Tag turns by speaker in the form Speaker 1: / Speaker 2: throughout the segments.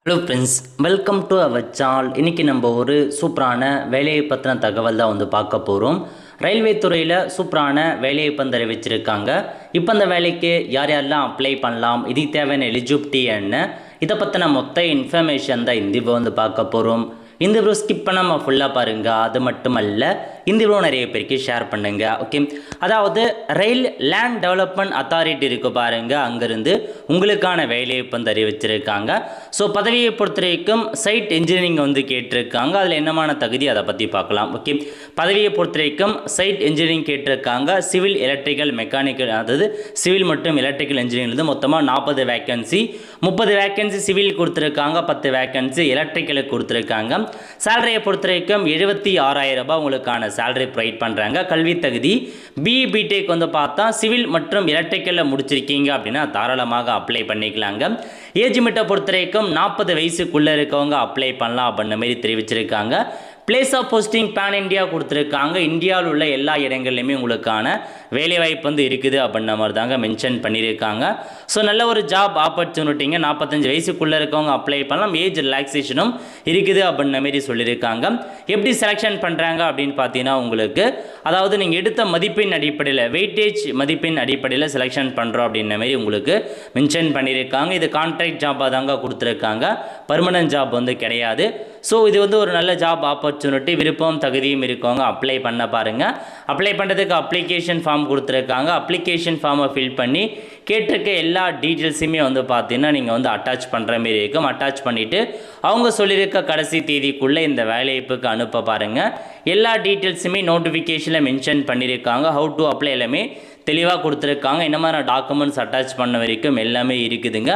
Speaker 1: Hello friends, welcome to our channel. இன்றைக்கி நம்ம ஒரு சூப்பரான வேலையை பற்றின தகவல் தான் பார்க்க போகிறோம். ரயில்வே துறையில் சூப்பரான வேலையை அறிவிச்சிருக்காங்க. இப்போ அந்த வேலைக்கு யார் யாரெல்லாம் அப்ளை பண்ணலாம், இதுக்கு தேவையான எலிஜிபிலிட்டி என்ன, இதை பற்றின மொத்த இன்ஃபர்மேஷன் தான் இந்த பார்க்க போகிறோம். இந்த வீடியோ ஸ்கிப் பண்ணாமல் ஃபுல்லாக பாருங்கள். அது மட்டும் அல்ல, இந்த வீடியோ நிறைய பேருக்கு ஷேர் பண்ணுங்கள். ஓகே, அதாவது ரயில் லேண்ட் டெவலப்மெண்ட் அத்தாரிட்டி இருக்கு பாருங்கள், அங்கேருந்து உங்களுக்கான வேலையை அறிவிச்சிருக்காங்க. ஸோ பதவியை பொறுத்த வரைக்கும் சைட் இன்ஜினியரிங் கேட்டிருக்காங்க. அதில் என்னமான தகுதி அதை பற்றி பார்க்கலாம். ஓகே, பதவியை பொறுத்த வரைக்கும் சைட் இன்ஜினியரிங் கேட்டிருக்காங்க. சிவில் எலக்ட்ரிக்கல் மெக்கானிக்கல், அதாவது சிவில் மற்றும் எலக்ட்ரிக்கல் இன்ஜினியரிங் மொத்தமாக 40 வேக்கன்சி. 30 வேக்கன்சி சிவில் கொடுத்துருக்காங்க, 10 வேக்கன்சி எலக்ட்ரிக்கலுக்கு கொடுத்துருக்காங்க. சேலரியை பொறுத்த வரைக்கும் 76,000 ரூபாய் உங்களுக்கான சேலரி ப்ரொவைட் பண்ணுறாங்க. கல்வி தகுதி பிடெக் பார்த்தா சிவில் மற்றும் எலக்ட்ரிக்கலில் முடிச்சிருக்கீங்க அப்படின்னா தாராளமாக அப்ளை பண்ணிக்கலாங்க. ஏஜ் லிமிட்டை பொறுத்த வரைக்கும் 40 வயசுக்குள்ளே இருக்கவங்க அப்ளை பண்ணலாம் அப்படின்ற மாதிரி தெரிவிச்சிருக்காங்க. Place of posting pan India கொடுத்துருக்காங்க. இந்தியாவில் உள்ள எல்லா இடங்கள்லையுமே உங்களுக்கான வேலைவாய்ப்பு இருக்குது அப்படின்ற மாதிரி தாங்க மென்ஷன் பண்ணியிருக்காங்க. ஸோ நல்ல ஒரு ஜாப் ஆப்பர்ச்சுனிட்டிங்க. 45 வயசுக்குள்ளே இருக்கவங்க அப்ளை பண்ணலாம். ஏஜ் ரிலாக்ஸேஷனும் இருக்குது அப்படின்ற மாரி சொல்லியிருக்காங்க. எப்படி செலெக்ஷன் பண்ணுறாங்க அப்படின்னு பார்த்தீங்கன்னா, உங்களுக்கு அதாவது நீங்கள் எடுத்த மதிப்பெண் அடிப்படையில், வெயிட்டேஜ் மதிப்பெண் அடிப்படையில் செலெக்ஷன் பண்ணுறோம் அப்படின்ற மாரி உங்களுக்கு மென்ஷன் பண்ணியிருக்காங்க. இது கான்ட்ராக்ட் ஜாப்பாக தாங்க கொடுத்துருக்காங்க, பர்மனன்ட் ஜாப் கிடையாது. ஸோ இது ஒரு நல்ல ஜாப் ஆப்பர்ச்சுனிட்டி. விருப்பம் தகுதியும் இருக்கவங்க அப்ளை பண்ண பாருங்கள். அப்ளை பண்ணுறதுக்கு அப்ளிகேஷன் ஃபார்ம் கொடுத்துருக்காங்க. அப்ளிகேஷன் ஃபார்மை ஃபில் பண்ணி கேட்டிருக்க எல்லா டீட்டெயில்ஸுமே பார்த்தீங்கன்னா நீங்கள் அட்டாச் பண்ணுற மாரி இருக்கும். அட்டாச் பண்ணிவிட்டு அவங்க சொல்லியிருக்க கடைசி தேதிக்குள்ளே இந்த வேலைவாய்ப்புக்கு அனுப்ப பாருங்கள். எல்லா டீட்டெயில்ஸுமே நோட்டிஃபிகேஷனில் மென்ஷன் பண்ணியிருக்காங்க. ஹவு டு அப்ளை எல்லாமே தெளிவாக கொடுத்துருக்காங்க. என்ன மாதிரி டாக்குமெண்ட்ஸ் அட்டாச் பண்ண வரைக்கும் எல்லாமே இருக்குதுங்க.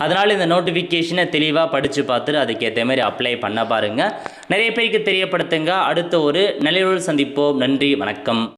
Speaker 1: அதனால் இந்த நோட்டிஃபிகேஷனை தெளிவாக படித்து பார்த்துட்டு அதுக்கேற்ற மாதிரி அப்ளை பண்ண பாருங்கள். நிறைய பேருக்கு தெரியப்படுத்துங்க. அடுத்த ஒரு நிலையுடன் சந்திப்போம். நன்றி, வணக்கம்.